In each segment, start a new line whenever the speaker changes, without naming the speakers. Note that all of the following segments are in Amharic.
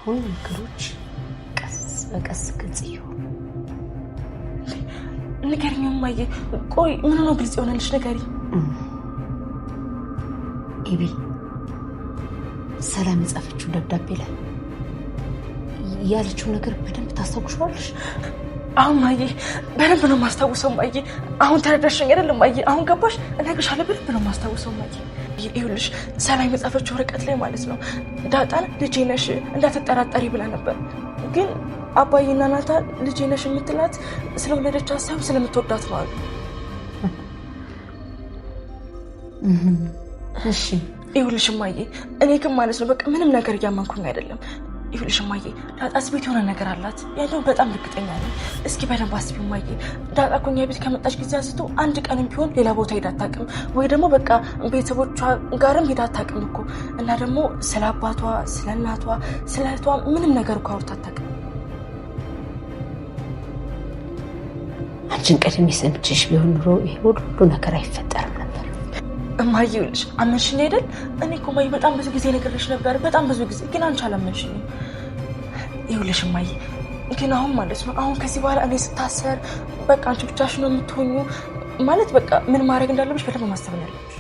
አሁን ነገሮች ቀስ በቀስ ግልጽ ይሆኑ።
ንገሪኝ እማዬ። ቆይ ምን ነው ግልጽ ይሆናልሽ? ንገሪ።
ኤቢ ሰላም የጻፈችው ደብዳቤ ላይ ያለችው ነገር በደንብ ታስታውሻለሽ?
አሁን ማዬ በደንብ ነው ማስታውሰው ማዬ። አሁን ተረዳሽኝ አይደል ማዬ? አሁን ገባሽ? እነግርሻለሁ በደንብ ነው ማስታውሰው ማዬ። ይኸውልሽ ሰላም የጻፈችው ወረቀት ላይ ማለት ነው ዳጣን ልጄ ነሽ እንዳትጠራጠሪ ብላ ነበር። ግን አባዬና ናታ ልጄ ነሽ የምትላት ስለወለደቻት ሳይሆን ስለምትወዳት ነው አሉ።
እሺ
ይኸውልሽ ማዬ እኔ ግን ማለት ነው በቃ ምንም ነገር እያመንኩኝ አይደለም። ይኸውልሽ ማዬ ዳጣስ ቤት የሆነ ነገር አላት ያለው በጣም እርግጠኛ ነኝ። እስኪ በደንብ አስቢ ማዬ። ዳጣ እኮ እኛ ቤት ከመጣች ጊዜ አንስቶ አንድ ቀንም ቢሆን ሌላ ቦታ ሄዳ አታውቅም፣ ወይ ደግሞ በቃ ቤተሰቦቿ ጋርም ሄዳ አታውቅም እኮ። እና ደግሞ ስለ አባቷ፣ ስለ እናቷ፣ ስለ እህቷ ምንም ነገር እኮ አውርታ አታውቅም።
አንቺን ቀድሜ ሰምቼሽ ቢሆን ኑሮ ይሄ ሁሉ ነገር አይፈጠርም ነበር።
እማዬ ይኸውልሽ አመንሽኝ አይደል? እኔ እኮ ማዬ በጣም ብዙ ጊዜ ነግሬሽ ነበር፣ በጣም ብዙ ጊዜ፣ ግን አንቺ አላመንሽኝም። ይኸውልሽ እማዬ ግን አሁን ማለት ነው አሁን ከዚህ በኋላ እኔ ስታሰር በቃ አንቺ ብቻሽን ነው የምትሆኙ ማለት በቃ ምን ማድረግ እንዳለብሽ በደንብ ማስተዋል ያለብሽ።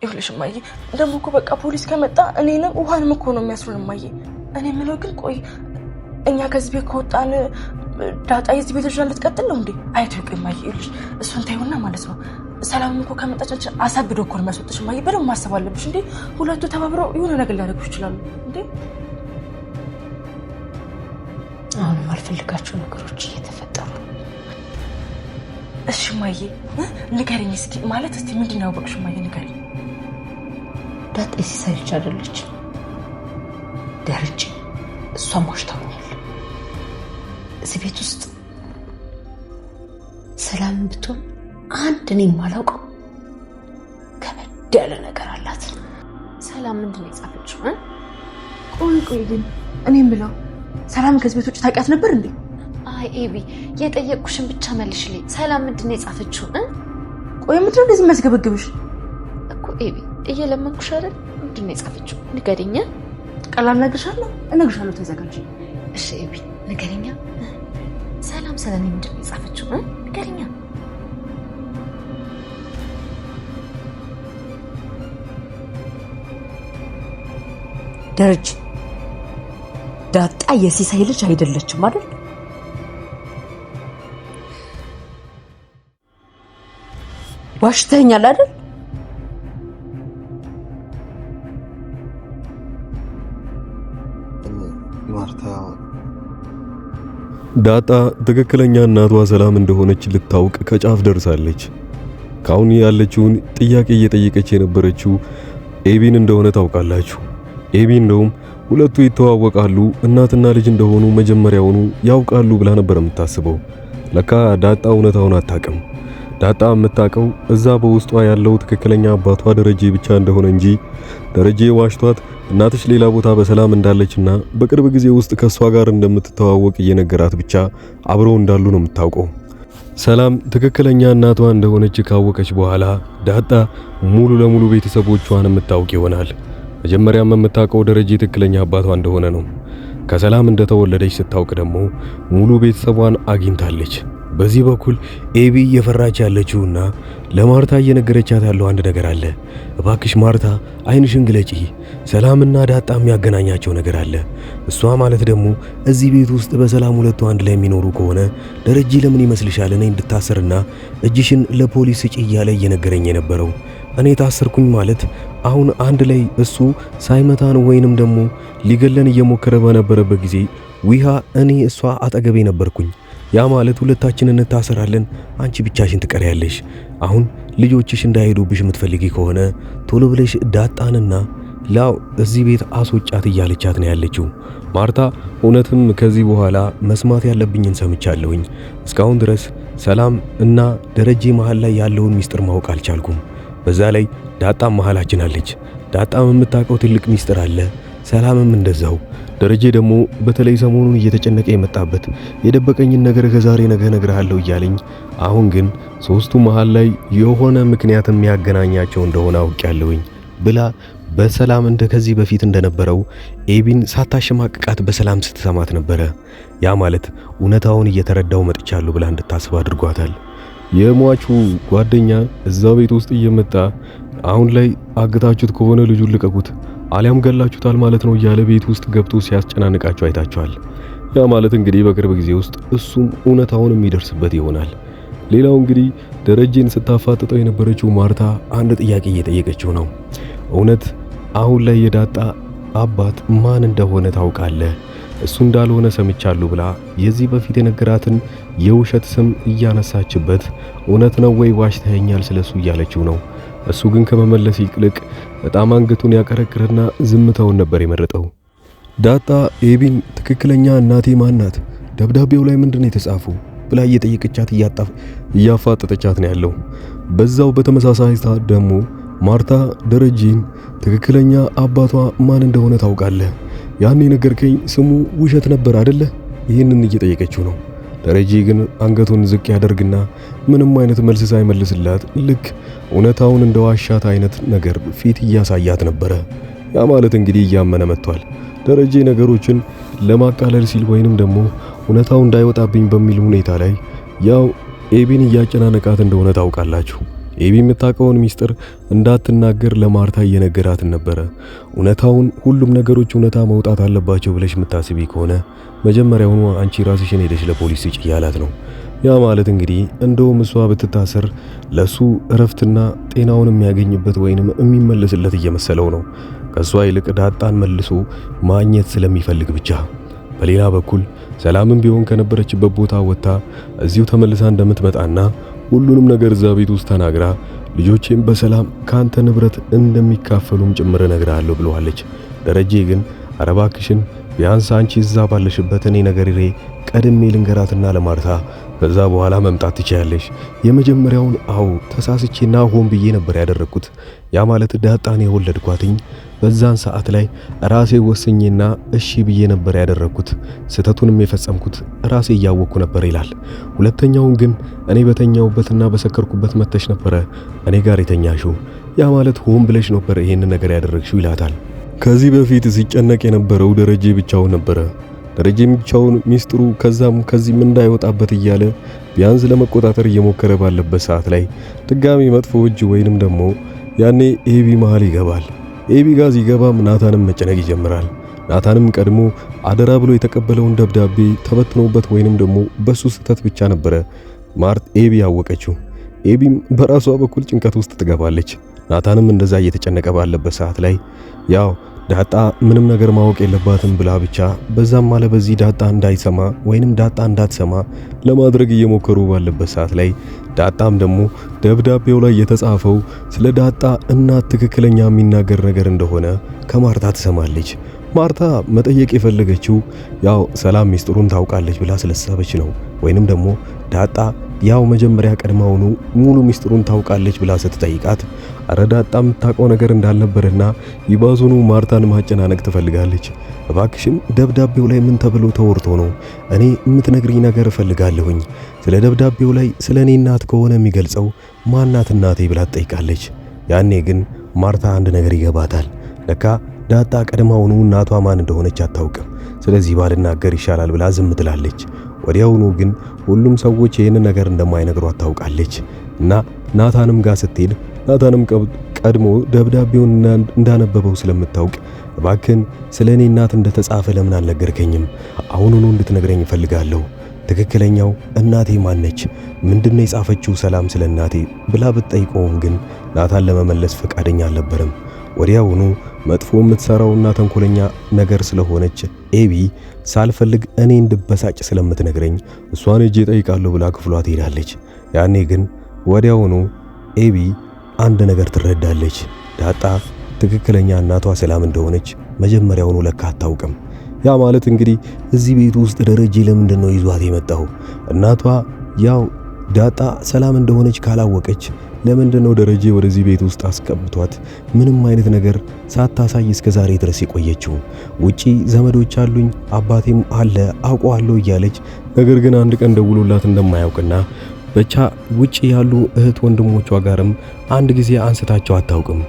ይኸውልሽ እማዬ ደግሞ እኮ በቃ ፖሊስ ከመጣ እኔንም ውሃንም እኮ ነው የሚያስሩን እማዬ። እኔ የምለው ግን ቆይ እኛ ከዚህ ቤት ከወጣን ዳጣ የዚህ ቤት ልጅ ልትቀጥል ነው እንዴ? አይተውቅ እማዬ። ይኸውልሽ እሱን ታዩና ማለት ነው ሰላም እኮ ከመጣች አሳብዶ እኮ ነው የሚያስወጥሽ እማዬ። በደንብ ማሰብ አለብሽ እንዴ። ሁለቱ ተባብረው የሆነ ነገር ሊያደርጉ ይችላሉ እንዴ።
አሁን ማልፈልጋቸው ነገሮች እየተፈጠሩ።
እሺ እማዬ ንገሪኝ እስኪ ማለት እስቲ ምንድን ነው ያወቅሽው እማዬ ንገሪኝ።
ዳጣ ሲሳይ ልጅ አይደለች ደረጀ እሷ ማሽታውኛል። እዚህ ቤት ውስጥ ሰላም ብትሆን አንድ እኔ የማላውቀው ከበድ ያለ ነገር አላት።
ሰላም ምንድን ነው የጻፈችው?
ቆይ ግን እኔም ብለው ሰላም ከዚህ ቤት ውጭ ታውቂያት ነበር እንዴ?
አይ ኤቢ የጠየቅኩሽን ብቻ መልሽልኝ። ሰላም ምንድን ነው የጻፈችው?
ቆይ ምንድን ነው እንደዚህ የሚያስገበግብሽ
እኮ ኤቢ? እየለመንኩሽ አይደል? ምንድን ነው የጻፈችው ንገሪኝ።
ቀላል እነግርሻለሁ ተዘጋጅ።
እሺ ኤቢ ንገሪኝ። ሰላም ስለኔ ምንድን ነው የጻፈችው? ንገሪኝ።
ደረጀ ዳጣ የሲሳይ ልጅ አይደለችም አይደል? ዋሽተኛል አይደል?
ዳጣ ትክክለኛ እናቷ ሰላም እንደሆነች ልታውቅ ከጫፍ ደርሳለች። ካሁን ያለችውን ጥያቄ እየጠየቀች የነበረችው ኤቢን እንደሆነ ታውቃላችሁ። ኤቢ እንደውም ሁለቱ ይተዋወቃሉ፣ እናትና ልጅ እንደሆኑ መጀመሪያውኑ ያውቃሉ ብላ ነበር የምታስበው። ለካ ዳጣ እውነታውን አታውቅም። ዳጣ የምታውቀው እዛ በውስጧ ያለው ትክክለኛ አባቷ ደረጀ ብቻ እንደሆነ እንጂ ደረጀ ዋሽቷት እናትሽ ሌላ ቦታ በሰላም እንዳለችና በቅርብ ጊዜ ውስጥ ከሷ ጋር እንደምትተዋወቅ እየነገራት ብቻ አብረው እንዳሉ ነው የምታውቀው። ሰላም ትክክለኛ እናቷ እንደሆነች ካወቀች በኋላ ዳጣ ሙሉ ለሙሉ ቤተሰቦቿን የምታውቅ ይሆናል። መጀመሪያም የምታውቀው ደረጀ ትክክለኛ አባቷ እንደሆነ ነው። ከሰላም እንደተወለደች ስታውቅ ደግሞ ሙሉ ቤተሰቧን አግኝታለች። በዚህ በኩል ኤቢ እየፈራች ያለችውና ለማርታ እየነገረቻት ያለው አንድ ነገር አለ። እባክሽ ማርታ አይንሽን ግለጪ፣ ሰላምና ዳጣ የሚያገናኛቸው ነገር አለ። እሷ ማለት ደግሞ እዚህ ቤት ውስጥ በሰላም ሁለቱ አንድ ላይ የሚኖሩ ከሆነ ደረጀ ለምን ይመስልሻል እኔ እንድታሰርና እጅሽን ለፖሊስ ስጪ እያለ እየነገረኝ የነበረው? እኔ ታሰርኩኝ ማለት አሁን አንድ ላይ እሱ ሳይመታን ወይንም ደግሞ ሊገለን እየሞከረ በነበረበት ጊዜ ዊሃ እኔ እሷ አጠገቤ ነበርኩኝ። ያ ማለት ሁለታችን እንታሰራለን፣ አንቺ ብቻሽን ትቀሪያለሽ። አሁን ልጆችሽ እንዳይሄዱብሽ የምትፈልጊ ከሆነ ቶሎ ብለሽ ዳጣንና ላው እዚህ ቤት አስወጫት እያለቻት ነው ያለችው። ማርታ እውነትም ከዚህ በኋላ መስማት ያለብኝን ሰምቻለሁኝ። እስካሁን ድረስ ሰላም እና ደረጀ መሃል ላይ ያለውን ሚስጥር ማወቅ አልቻልኩም። በዛ ላይ ዳጣም መሃላችን አለች። ዳጣም የምታውቀው ትልቅ ሚስጥር አለ፣ ሰላምም እንደዛው። ደረጀ ደግሞ በተለይ ሰሞኑን እየተጨነቀ የመጣበት የደበቀኝን ነገር ከዛሬ ነገ እነግርሃለሁ እያለኝ፣ አሁን ግን ሶስቱ መሃል ላይ የሆነ ምክንያት የሚያገናኛቸው እንደሆነ አውቄያለሁኝ ብላ በሰላም እንደ ከዚህ በፊት እንደነበረው ኤቢን ሳታሸማቅቃት በሰላም ስትሰማት ነበረ። ያ ማለት እውነታውን እየተረዳው መጥቻለሁ ብላ እንድታስብ አድርጓታል። የሟቹ ጓደኛ እዛው ቤት ውስጥ እየመጣ አሁን ላይ አግታችሁት ከሆነ ልጁን ልቀቁት አሊያም ገላችሁታል ማለት ነው እያለ ቤት ውስጥ ገብቶ ሲያስጨናንቃቸው አይታቸዋል። ያ ማለት እንግዲህ በቅርብ ጊዜ ውስጥ እሱም እውነታውን የሚደርስበት ይሆናል። ሌላው እንግዲህ ደረጀን ስታፋጥጠው የነበረችው ማርታ አንድ ጥያቄ እየጠየቀችው ነው። እውነት አሁን ላይ የዳጣ አባት ማን እንደሆነ ታውቃለህ? እሱ እንዳልሆነ ሰምቻለሁ ብላ የዚህ በፊት የነገራትን የውሸት ስም እያነሳችበት እውነት ነው ወይ ዋሽተኸኛል ስለሱ እያለችው ነው። እሱ ግን ከመመለስ ይልቅ በጣም አንገቱን ያቀረቅርና ዝምታውን ነበር የመረጠው። ዳጣ ኤቢን ትክክለኛ እናቴ ማን ናት? ደብዳቤው ላይ ምንድነው የተጻፈው ብላ እየጠየቀቻት እያፋጠጠቻት ነው ያለው። በዛው በተመሳሳይ ሰዓት ደግሞ ማርታ ደረጀን ትክክለኛ አባቷ ማን እንደሆነ ታውቃለህ? ያኔ ነገርከኝ ስሙ ውሸት ነበር አይደለ? ይህንን እየጠየቀችው ነው። ደረጀ ግን አንገቱን ዝቅ ያደርግና ምንም አይነት መልስ ሳይመልስላት ልክ እውነታውን እንደዋሻት አይነት ነገር ፊት እያሳያት ነበረ። ያ ማለት እንግዲህ እያመነ መጥቷል። ደረጀ ነገሮችን ለማቃለል ሲል ወይንም ደግሞ እውነታው እንዳይወጣብኝ በሚል ሁኔታ ላይ ያው ኤቢን እያጨናነቃት እንደሆነ ታውቃላችሁ። ኤቢ የምታውቀውን ሚስጥር እንዳትናገር ለማርታ እየነገራት ነበረ። እውነታውን ሁሉም ነገሮች እውነታ መውጣት አለባቸው ብለሽ የምታስቢ ከሆነ መጀመሪያውኑ አንቺ ራስሽን ሄደሽ ለፖሊስ ስጪ ያላት ነው። ያ ማለት እንግዲህ እንደውም እሷ ብትታሰር ለሱ እረፍትና ጤናውን የሚያገኝበት ወይንም የሚመለስለት እየመሰለው ነው። ከሷ ይልቅ ዳጣን መልሶ ማግኘት ስለሚፈልግ ብቻ። በሌላ በኩል ሰላምም ቢሆን ከነበረችበት ቦታ ወጥታ እዚሁ ተመልሳ እንደምትመጣና ሁሉንም ነገር እዛ ቤት ውስጥ ተናግራ ልጆቼም በሰላም ካንተ ንብረት እንደሚካፈሉም ጭምር እነግርሃለሁ ብለዋለች። ደረጀ ግን አረባክሽን ቢያንስ አንቺ እዛ ባለሽበት እኔ ነገሬ ቀድሜ ልንገራትና ለማርታ ከዛ በኋላ መምጣት ትችያለሽ። የመጀመሪያውን ተሳስቼና ሆን ብዬ ነበር ያደረኩት። ያ ማለት ዳጣን የወለድኳትኝ በዛን ሰዓት ላይ ራሴ ወስኜና እሺ ብዬ ነበር ያደረኩት። ስተቱንም የፈጸምኩት ራሴ እያወቅኩ ነበር ይላል። ሁለተኛውን ግን እኔ በተኛውበትና በሰከርኩበት መተሽ ነበረ እኔ ጋር የተኛሽው። ያ ማለት ሆን ብለሽ ነበር ይሄን ነገር ያደረግሽው ይላታል። ከዚህ በፊት ሲጨነቅ የነበረው ደረጀ ብቻውን ነበረ። ደረጀ ብቻውን ሚስጥሩ ከዚህም እንዳይወጣበት እያለ ቢያንስ ለመቆጣጠር እየሞከረ ባለበት ሰዓት ላይ ድጋሚ መጥፎ እጅ ወይንም ደግሞ ያኔ ኤቢ መሃል ይገባል። ኤቢ ጋር ሲገባም ናታንም መጨነቅ ይጀምራል። ናታንም ቀድሞ አደራ ብሎ የተቀበለውን ደብዳቤ ተበትኖበት ወይንም ደግሞ በሱ ስህተት ብቻ ነበረ ኤቢ ያወቀችው። ኤቢም በራሷ በኩል ጭንቀት ውስጥ ትገባለች። ናታንም እንደዛ እየተጨነቀ ባለበት ሰዓት ላይ ያው ዳጣ ምንም ነገር ማወቅ የለባትም ብላ ብቻ በዛም ማለ በዚህ ዳጣ እንዳይሰማ ወይንም ዳጣ እንዳትሰማ ለማድረግ እየሞከሩ ባለበት ሰዓት ላይ ዳጣም ደግሞ ደብዳቤው ላይ የተጻፈው ስለ ዳጣ እናት ትክክለኛ የሚናገር ነገር እንደሆነ ከማርታ ትሰማለች። ማርታ መጠየቅ የፈለገችው ያው ሰላም ሚስጥሩን ታውቃለች ብላ ስለሳበች ነው። ወይንም ደግሞ ዳጣ ያው መጀመሪያ ቀድማውኑ ሙሉ ሚስጥሩን ታውቃለች ብላ ስትጠይቃት አረ ዳጣ የምታውቀው ነገር እንዳልነበረና ይባዙኑ ማርታን ማጨናነቅ ትፈልጋለች። እባክሽን ደብዳቤው ላይ ምን ተብሎ ተወርቶ ነው? እኔ የምትነግሪኝ ነገር እፈልጋለሁኝ። ስለ ደብዳቤው ላይ ስለ እኔ እናት ከሆነ የሚገልጸው ማናት እናቴ ብላ ትጠይቃለች። ያኔ ግን ማርታ አንድ ነገር ይገባታል። ለካ ዳጣ ቀድማውኑ እናቷ ማን እንደሆነች አታውቅም። ስለዚህ ባልናገር ይሻላል ብላ ዝም ትላለች። ወዲያውኑ ግን ሁሉም ሰዎች ይህን ነገር እንደማይነግሯት ታውቃለች እና ናታንም ጋር ስትሄድ ናታንም ቀድሞ ደብዳቤውን እንዳነበበው ስለምታውቅ እባክን ስለኔ እናት እንደተጻፈ ለምን አልነገርከኝም? አሁኑኑ እንድትነግረኝ እፈልጋለሁ። ትክክለኛው እናቴ ማነች? ምንድነው የጻፈችው ሰላም ስለ እናቴ ብላ ብትጠይቀውም ግን ናታን ለመመለስ ፈቃደኛ አልነበረም። ወዲያውኑ መጥፎ የምትሰራውና ተንኮለኛ ነገር ስለሆነች ኤቢ ሳልፈልግ እኔ እንድበሳጭ ስለምትነግረኝ እሷን እጄ ጠይቃለሁ ብላ ክፍሏ ትሄዳለች። ያኔ ግን ወዲያውኑ ኤቢ አንድ ነገር ትረዳለች። ዳጣ ትክክለኛ እናቷ ሰላም እንደሆነች መጀመሪያውኑ ለካ አታውቅም። ያ ማለት እንግዲህ እዚህ ቤት ውስጥ ደረጀ ለምንድነው ይዟት የመጣው? እናቷ ያው ዳጣ ሰላም እንደሆነች ካላወቀች ለምንድነው ደረጀ ወደዚህ ቤት ውስጥ አስቀምጧት ምንም አይነት ነገር ሳታሳይ እስከ ዛሬ ድረስ የቆየችው? ውጪ ዘመዶች አሉኝ አባቴም አለ አውቀዋለሁ እያለች ነገር ግን አንድ ቀን ደውሎላት እንደማያውቅና ብቻ ውጪ ያሉ እህት ወንድሞቿ ጋርም አንድ ጊዜ አንስታቸው አታውቅም።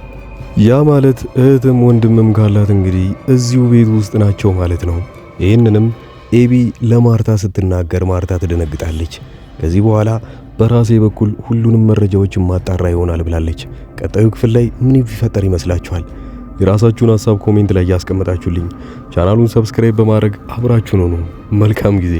ያ ማለት እህትም ወንድምም ካላት እንግዲህ እዚሁ ቤት ውስጥ ናቸው ማለት ነው። ይህንንም ኤቢ ለማርታ ስትናገር ማርታ ትደነግጣለች። ከዚህ በኋላ በራሴ በኩል ሁሉንም መረጃዎችን ማጣራ ይሆናል ብላለች። ቀጣዩ ክፍል ላይ ምን ይፈጠር ይመስላችኋል? የራሳችሁን ሐሳብ ኮሜንት ላይ ያስቀምጣችሁልኝ። ቻናሉን ሰብስክራይብ በማድረግ አብራችሁን ሁኑ። መልካም ጊዜ